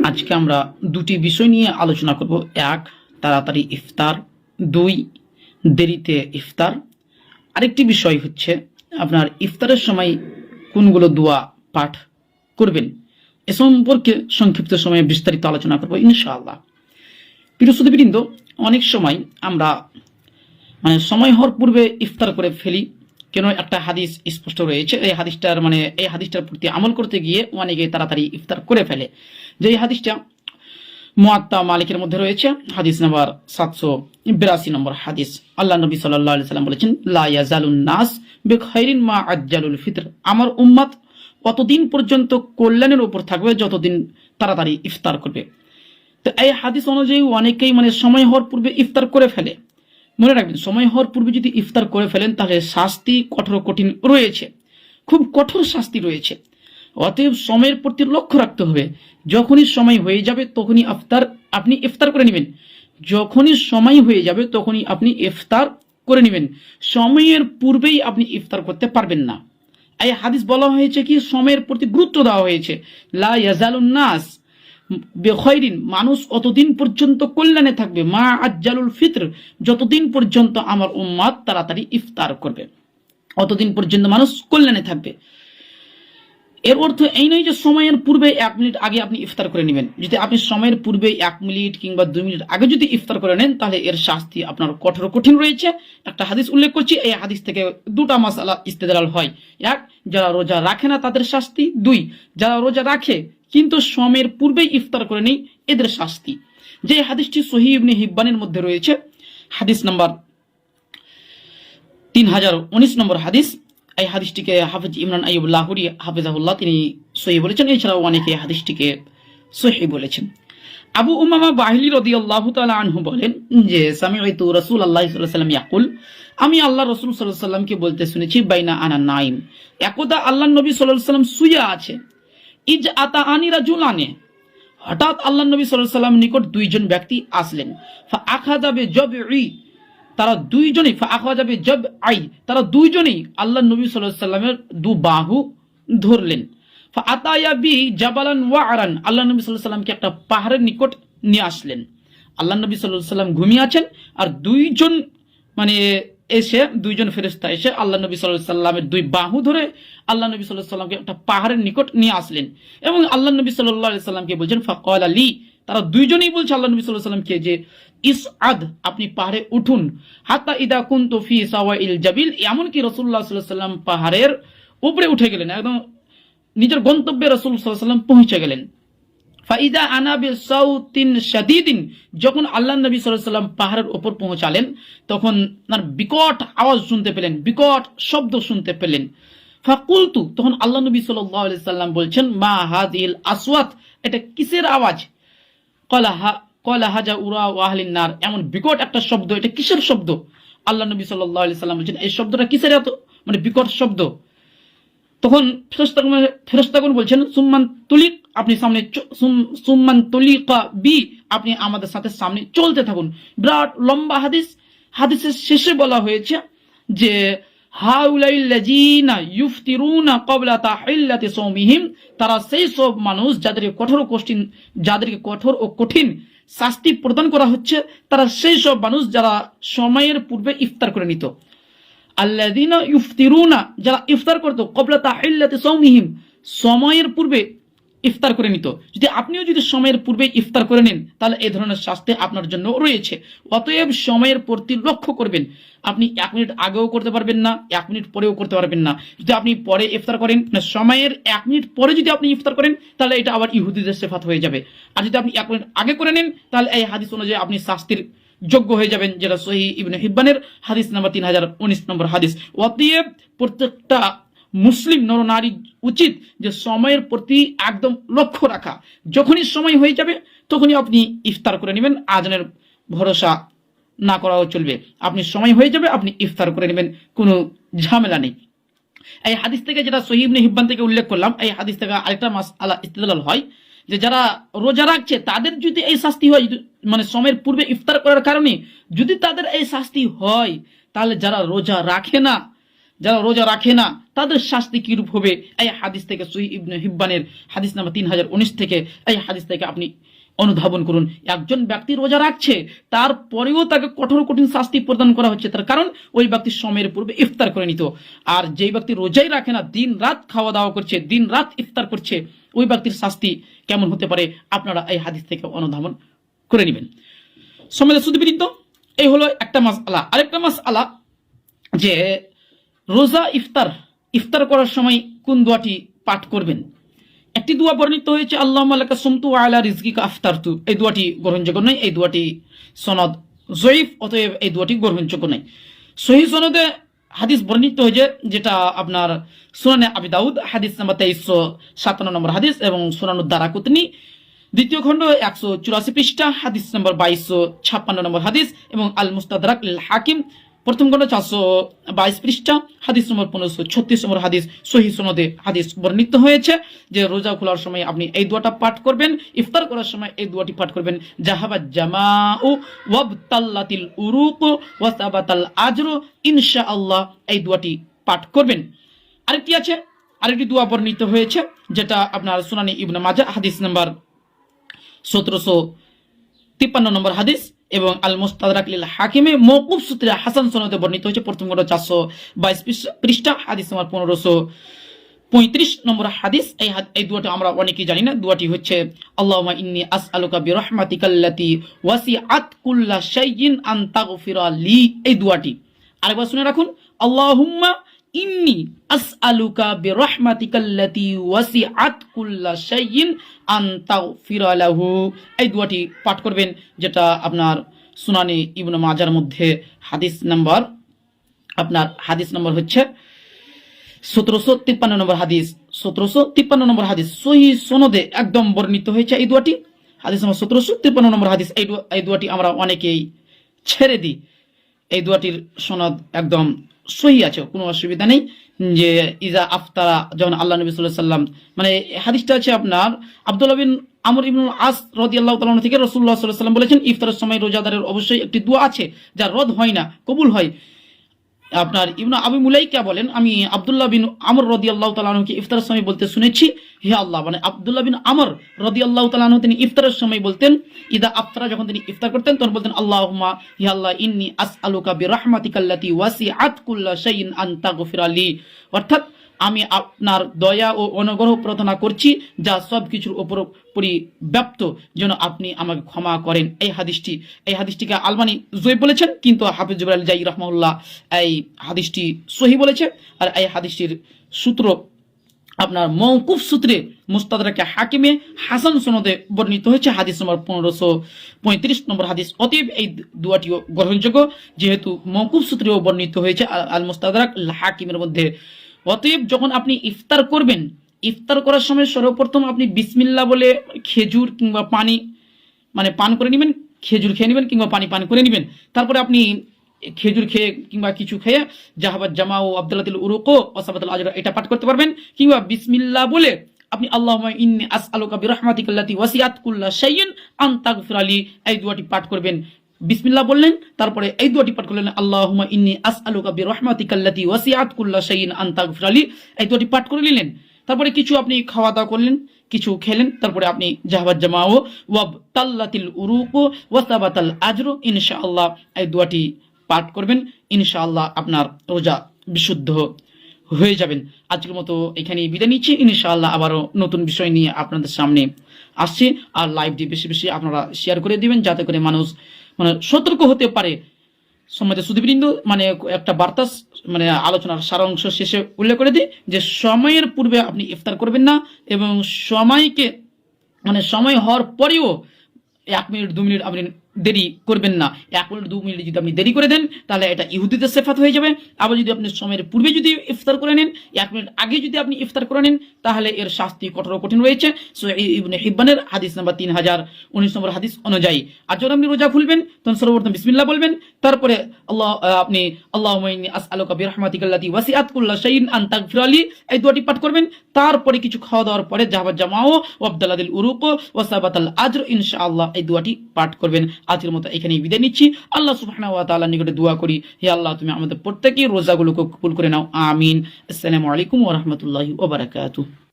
আজকে আমরা দুটি বিষয় নিয়ে আলোচনা করব। এক, তাড়াতাড়ি ইফতার। দুই, দেরিতে ইফতার। আরেকটি বিষয় হচ্ছে আপনার ইফতারের সময় কোনগুলো দোয়া পাঠ করবেন, এ সম্পর্কে সংক্ষিপ্ত সময়ে বিস্তারিত আলোচনা করব ইনশাআল্লাহ। প্রিয় সুধীবৃন্দ, অনেক সময় আমরা সময় হওয়ার পূর্বে ইফতার করে ফেলি। কেন? একটা হাদিস স্পষ্ট রয়েছে, এই হাদিসটার প্রতি আমল করতে গিয়ে অনেকে তাড়াতাড়ি ইফতার করে ফেলে। যে এই হাদিসটা মুয়াত্তা মালিকের মধ্যে রয়েছে, হাদিস নাম্বার 782 নম্বর হাদিস। আল্লাহ নবী সাল্লাল্লাহু আলাইহি সাল্লাম বলেছেন, লা ইয়াজালুন নাস বিখাইরিন মা আজ্জালুল ফিতর। আমার উম্মত অতদিন পর্যন্ত কল্যাণের উপর থাকবে যতদিন তাড়াতাড়ি ইফতার করবে। তো এই হাদিস অনুযায়ী অনেকেই সময় হওয়ার পূর্বে ইফতার করে ফেলে। মনে রাখবেন, সময় হওয়ার পূর্বে যদি ইফতার করে ফেলেন তাহলে শাস্তি কঠিন রয়েছে, খুব কঠোর শাস্তি রয়েছে। অতএব সময়ের প্রতি লক্ষ্য রাখতে হবে। যখনই সময় হয়ে যাবে তখনই আপনি ইফতার করে নেবেন। যখনই সময় হয়ে যাবে তখনই আপনি ইফতার করে নেবেন। সময়ের পূর্বেই আপনি ইফতার করতে পারবেন না। এই হাদিস বলা হয়েছে কি, সময়ের প্রতি গুরুত্ব দেওয়া হয়েছে। লা ইয়াজালুন নাস বেখয়রিন, মানুষ অতদিন পর্যন্ত কল্যাণে থাকবে, মা আজ্জালুল ফিতর, যতদিন পর্যন্ত আমার উম্মাত তাড়াতাড়ি ইফতার করবে, অতদিন পর্যন্ত মানুষ কল্যাণে থাকবে। এর অর্থ এই নয় যে সময়ের পূর্বে 1 মিনিট আগে আপনি ইফতার করে নেবেন। যদি আপনি সময়ের পূর্বে 1 মিনিট কিংবা 2 মিনিট আগে যদি ইফতার করে নেন তাহলে এর শাস্তি আপনার কঠিন রয়েছে। একটা হাদিস উল্লেখ করছি, এই হাদিস থেকে দুটা মাসালা ইস্তেদলাল হয়। এক, যারা রোজা রাখে না তাদের শাস্তি। দুই, যারা রোজা রাখে কিন্তু সময়ের পূর্বেই ইফতার করে নেই, এদের শাস্তি। যে হাদিসটি সহিহ ইবনে হিব্বানের মধ্যে রয়েছে, হাদিস নাম্বার 3019 নম্বর হাদিস। এই হাদিসটিকে হাফেজ ইমরান আইয়ুব লাহুরি হাফেজাহুল্লাহ তিনি সহিহ বলেছেন, এছাড়াও অনেকে হাদিসটিকে সহিহ বলেছেন। আবু উমামা বাহিলি রাদিয়াল্লাহু তাআলা আনহু বলেন যে, সামি'তু রাসূলুল্লাহ সাল্লাল্লাহু আলাইহি ওয়াসাল্লাম ইয়াকুল, আমি আল্লাহ রাসূল সাল্লাল্লাহু আলাইহি ওয়াসাল্লামকে বলতে শুনেছি, বাইনা আনা নাইম, একদা আল্লাহ নবী সাল্লাল্লাহু আলাইহি ওয়াসাল্লাম শুয়ে আছে। ইজ আতাআনি রাজুলানে, হঠাৎ আল্লাহ নবী সাল্লাল্লাহু আলাইহি ওয়াসাল্লাম নিকট দুইজন ব্যক্তি আসলেন। ফা আখাযা বিজাবঈ, তারা দুইজনেই আল্লাহ নবী সাল্লাল্লাহু আলাইহি ওয়াসাল্লামের দু বাহু ধরলেন। ফাআতায়া বি জাবালান ওয়ারান, আল্লাহ নবী সাল্লাল্লাহু আলাইহি ওয়াসাল্লামকে একটা পাহাড়ের নিকট নিয়ে আসলেন। আল্লাহ নবী সাল্লাল্লাহু আলাইহি ওয়াসাল্লাম ঘুমিয়ে আছেন, আর দুইজন ফেরেশতা এসে আল্লাহ নবী সাল্লাল্লাহু আলাইহি ওয়াসাল্লামের দুই বাহু ধরে আল্লাহ নবী সাল্লাল্লাহু আলাইহি ওয়াসাল্লামকে একটা পাহাড়ের নিকট নিয়ে আসলেন এবং আল্লাহ নবী সাল্লাল্লাহু আলাইহি ওয়াসাল্লামকে বলছেন, ফাকালা লি, তারা দুইজনেই বলছে আল্লাহ নবী সাল্লাল্লাহু আলাইহি ওয়াসাল্লামকে যে, ইসআদ, আপনি পাহাড়ে উঠুন, হাত্তা ইদা কুনতু ফি সাওয়াইল জাবিল, এমনকি রাসূলুল্লাহ সাল্লাল্লাহু আলাইহি ওয়াসাল্লাম পাহাড়ের উপরে উঠে গেলেন, একদম নিজের গন্তব্যে রাসূল সাল্লাল্লাহু আলাইহি ওয়াসাল্লাম পৌঁছে গেলেন। ফাইদা আনা বিসাউতিন শাদীদিন, যখন আল্লাহ নবী সাল্লাল্লাহু আলাইহি ওয়াসাল্লাম পাহাড়ের উপর পৌঁছালেন তখন তার বিকট আওয়াজ শুনতে পেলেন, বিকট শব্দ শুনতে পেলেন। ফাকুলতু, তখন আল্লাহ নবী সাল্লাল্লাহু আলাইহি ওয়াসাল্লাম বলছেন, মা হাযিল আসওয়াত, এটা কিসের আওয়াজ? ক্বালা হাজা উরা ওয়া আহলিন নার, এমন বিকট একটা শব্দ, এটা কিসের শব্দ? আল্লাহ নবী সাল্লাল্লাহু আলাইহি ওয়াসাল্লাম বলছেন, এই শব্দটা কিসের এত বিকট শব্দ? তখন ফেরেশতাগণ বলছেন, সুম্মান তুলিক, আপনি সামনে সুম্মান তুলিকা বি, আপনি আমাদের সাথে সামনে চলতে থাকুন। বিরাট লম্বা হাদিস। হাদিসের শেষে বলা হয়েছে যে, হাউলাইল্লাযিনা ইফতিরুনা ক্বাবলা তাহিল্লাতি সাওমিহিম, তারা সেই সব মানুষ যাদেরকে কঠোর ও কঠিন শাস্তি প্রদান করা হচ্ছে, তারা সেই সব মানুষ যারা সময়ের পূর্বে ইফতার করে নিত। আল্লাযিনা ইফতিরুনা, যারা ইফতার করত, ক্বাবলা তাহিল্লাতি সাওমিহিম, সময়ের পূর্বে ইফতার করে নিত। যদি সময়ের পূর্বে ইফতার করে নেন তাহলে এই ধরনের শাস্তি আপনার জন্য রয়েছে। অতএব সময়ের প্রতি লক্ষ্য করবেন। আপনি 1 মিনিট আগেও করতে পারবেন না, 1 মিনিট পরেও করতে পারবেন না। যদি আপনি পরে ইফতার করেন, সময়ের 1 মিনিট পরে যদি আপনি ইফতার করেন তাহলে এটা আবার ইহুদিদের সিফাত হয়ে যাবে। আর যদি আপনি 1 মিনিট আগে করে নেন তাহলে এই হাদিস অনুযায়ী আপনি শাস্তির যোগ্য হয়ে যাবেন, যেটা সহিহ ইবনে হিব্বানের হাদিস নাম্বার 3019 নম্বর হাদিস। অতএব প্রত্যেকটা মুসলিম নরনারী উচিত যে সময়ের প্রতি একদম লক্ষ্য রাখা। যখনই সময় হয়ে যাবে তখনই আপনি ইফতার করে নেবেন, আজানের ভরসা না করাও চলবে। আপনি সময় হয়ে যাবে, আপনি ইফতার করে নেবেন, কোনো ঝামেলা নেই। এই হাদিস থেকে, যেটা সহিহ ইবনে হিব্বান থেকে উল্লেখ করলাম, এই হাদিস থেকে আরেকটা মাসআলা ইস্তেদলাল হয় যে, যারা রোজা রাখছে তাদের যদি এই শাস্তি হয়, সময়ের পূর্বে ইফতার করার কারণে যদি তাদের এই শাস্তি হয়, তাহলে যারা রোজা রাখে না যারা রোজা রাখে না তাদের শাস্তি কিরূপ হবে, এই হাদিস থেকে সহিহ ইবনে হিব্বানের হাদিস নাম্বার 3019 থেকে এই হাদিস থেকে আপনি অনুধাবন করুন। একজন ব্যক্তি রোজা রাখছে, তারপরেও তাকে কঠোর কঠিন শাস্তি প্রদান করা হচ্ছে, তার কারণ ওই ব্যক্তি সময়ের পূর্বে ইফতার করে নিত। আর যেই ব্যক্তি রোজাই রাখে না, দিন রাত খাওয়া দাওয়া করছে, দিন রাত ইফতার করছে, ওই ব্যক্তির শাস্তি কেমন হতে পারে আপনারা এই হাদিস থেকে অনুধাবন করে নেবেন। সম্মানিত সুধীবৃন্দ, এই হলো একটা মাসআলা। আরেকটা মাসআলা যে রোজা ইফতার করার সময় কোন দোয়াটি পাঠ করবেন। একটি দোয়া বর্ণিত হয়েছে, আল্লাহুম্মা লাকা সুমতু ওয়া আলা রিজকিকা আফতারতু। এই দোয়াটি গ্রহণযোগ্য নয়, এই দোয়াটি সনদ যঈফ, অতএব এই দোয়াটি গ্রহণযোগ্য নয়। সহিহ সনদে হাদিস বর্ণিত হয়েছে, যেটা আপনার সুনানে আবি দাউদ হাদিস নাম্বার 2357 নম্বর হাদিস এবং সুনানুদ দারাকুতনি দ্বিতীয় খণ্ড 184 পৃষ্ঠা হাদিস নম্বর 2256 নম্বর হাদিস এবং আল মুস্তাদরাক লিল হাকিম প্রথম খণ্ড 422 পৃষ্ঠা হাদিস নম্বর 1536 নম্বর হাদিস সহিহ সনদে হাদিস বর্ণিত হয়েছে যে রোজা খোলার সময় আপনি এই দোয়াটা পাঠ করবেন, ইফতার করার সময় এই দোয়াটি পাঠ করবেন, জাহাবাত জামাউ ওয়াবতাল্লাতিল উরুক ওয়া সাবাতাল আজরু ইনশাআল্লাহ, এই দোয়াটি পাঠ করবেন। আরেকটি দোয়া বর্ণিত হয়েছে, যেটা আপনার সুনানি ইবনে মাজাহ হাদিস নাম্বার 1753 নম্বর হাদিস এবং আল মুস্তাদরাক লিল হাকিমে মওকুফ সূত্রে হাসান সনদে বর্ণিত হয়েছে, প্রথম খণ্ড 422 পৃষ্ঠা হাদিস নম্বর 1535 নম্বর হাদিস। এই দোয়াটি আমরা অনেকেই জানি না। দোয়াটি হচ্ছে আল্লাহুম্মা ইন্নী আসআলুকা বিরহমাতিকাল্লাতী ওয়াসিআত কুল্লা শাইইন আন তাগফিরা লি। এই দোয়াটি আরেকবার শুনে রাখুন, আল্লাহুম্মা ইন্নী আসআলুকা বিরহমাতিকাল্লাতী ওয়াসিআত কুল্লা শাইইন আন তাগফিরা লাহু। এই দোয়াটি পাঠ করবেন, যেটা আপনার সুনানে ইবনে মাজার মধ্যে হাদিস নাম্বার হচ্ছে 1753 নম্বর হাদিস সহিহ সনদে একদম বর্ণিত হয়েছে। এই দোয়াটি হাদিস নাম্বার 1753 নম্বর হাদিস। এই দোয়াটি আমরা অনেকেই ছেড়ে দিই। এই দোয়াটির সনদ একদম সহি আছে, কোনো অসুবিধা নেই। যে ইজা আফতারা, যখন আল্লাহ নবী সাল্লাল্লাহু আলাইহি ওয়াসাল্লাম, মানে হাদিসটা আছে আপনার আব্দুল্লাহ বিন আমর ইবনুল আস রাদিয়াল্লাহু তাআলা থেকে রাসূলুল্লাহ সাল্লাল্লাহু আলাইহি ওয়াসাল্লাম বলেছেন, ইফতারের সময় রোজাদারের অবশ্যই একটি দোয়া আছে যা রদ হয় না, কবুল হয়। আপনার ইবনে আবি মুলাইকা বলেন, আমি আব্দুল্লাহ বিন আমর রাদিয়াল্লাহু তাআলা আনহুকে ইফতারের সময় বলতে শুনেছি, হে আল্লাহ, মানে আব্দুল্লাহ বিন আমর রাদিয়াল্লাহু তাআলা আনহু তিনি ইফতারের সময় বলতেন, ইদা আফতারা, যখন তিনি ইফতার করতেন তখন বলতেন, আল্লাহুম্মা, হে আল্লাহ, ইন্নী আসআলুকা বিরহমাতিকাল্লাতী ওয়াসিআত কুল্লা শাইইন আন তাগফিরা লি, অর্থাৎ আমি আপনার দয়া ও অনুগ্রহ প্রার্থনা করছি যা সব কিছুর উপর পরিব্যাপ্ত, যেন আপনি আমাকে ক্ষমা করেন। এই হাদিসটিকে আলবানী জয়ীফ বলেছেন, কিন্তু হাফিজ জিবরাইল জাই রাহমাহুল্লাহ এই হাদিসটি সহি বলেছে। আর এই হাদিসটির সূত্র আপনার মওকুফ সূত্রে মুস্তাদরাকে হাকিমে হাসান সনদে বর্ণিত হয়েছে, হাদিস নম্বর 1535 নম্বর হাদিস। অতএব এই দোয়াটিও গ্রহণযোগ্য, যেহেতু মওকুফ সূত্রেও বর্ণিত হয়েছে আল মুস্তাদরাক হাকিমের মধ্যে। অতএব যখন আপনি ইফতার করবেন, ইফতার করার সময় সর্বপ্রথম আপনি বিসমিল্লাহ বলে খেজুর কিংবা পানি পান করে নেবেন, খেজুর খেয়ে নেবেন কিংবা পানি পান করে নেবেন। তারপরে আপনি খেজুর খেয়ে কিংবা কিছু খেয়ে জাহাবাত জামাউ আবদুল্লাতিল উরুক ওয়া সাবাতাল আজর এটা পাঠ করতে পারবেন, কিংবা বিসমিল্লাহ বলে আপনি আল্লাহুম্মা ইন্নী আসআলুকা বিরহমাতিকাল্লাতী ওয়াসিআত কুল্লা শাইইন আন তাগফিরা লি, এই দোয়াটি পাঠ করবেন। বিসমিল্লাহ বললেন, তারপরে এই দোয়াটি পাঠ করলেন, আল্লাহুম্মা ইন্নী আসআলুকা বিরহমাতিকাল্লাতী ওয়াসিআত কুল্লা শাইইন আন তাগফিরা লি, এই দোয়াটি পাঠ করে নিলেন। তারপরে কিছু আপনি খাওয়া দাওয়া করলেন, কিছু খেলেন, তারপরে আপনি জাহাবাত জামাউ ওয়াবতাল্লাতিল উরুক ওয়া সাবাতাল আজরু ইনশাআল্লাহ, এই দোয়াটি পাঠ করবেন। ইনশাআল্লাহ আপনার রোজা বিশুদ্ধ হয়ে যাবেন। আজকের মতো এখানেই বিদায় নিচ্ছি। ইনশাআল্লাহ আবারও নতুন বিষয় নিয়ে আপনাদের সামনে আসছি। আর লাইভটি বেশি বেশি আপনারা শেয়ার করে দিবেন, যাতে করে মানুষ সতর্ক হতে পারে। সম্মানিত সুধীবৃন্দ, একটা বার্তা আলোচনার সারাংশ শেষে উল্লেখ করে দিই যে সময়ের পূর্বে আপনি ইফতার করবেন না, এবং সময় হওয়ার পরেও 1 মিনিট 2 মিনিট আপনি দেরি করবেন না। 1 মিনিট 2 মিনিট যদি আপনি দেরি করে দেন, তাহলে এটা ইহুদিদের সিফাত হয়ে যাবে। আবার যদি আপনি সময়ের পূর্বে যদি ইফতার করে নেন, 1 মিনিট আগে যদি আপনি ইফতার করে নেন, তাহলে এর শাস্তি কঠিন রয়েছে। সহিহ ইবনে হিব্বানের হাদিস নাম্বার 3019 নম্বর হাদিস অনুযায়ী। আর যখন আপনি রোজা খুলবেন, তখন সর্বপ্রথম বিসমিল্লাহ বলবেন, তারপরে আপনি আল্লাহুম্মা ইন্নী আসআলুকা বিরহমাতিকাল্লাতী ওয়াসিআত কুল্লা শাইইন আন তাগফিরা লি, এই দোয়াটি পাঠ করবেন। তারপরে কিছু খাওয়া দাওয়ার পরে জাহাবাত জামাউ ওয়া আবদুল্লাতিল উরুক ওয়া সাবাতাল আজর ইনশাআল্লাহ, এই দোয়াটি পাঠ করবেন। আজকের মতো এখানেই বিদায় নিচ্ছি। আল্লাহ সুবহানাহু ওয়া তাআলার নিকটে দোয়া করি, হে আল্লাহ তুমি আমাদের প্রত্যেকের রোজাগুলোকে কবুল করে নাও, আমিন। আসসালামু আলাইকুম ওয়া রাহমাতুল্লাহি ওয়া বারাকাতুহু।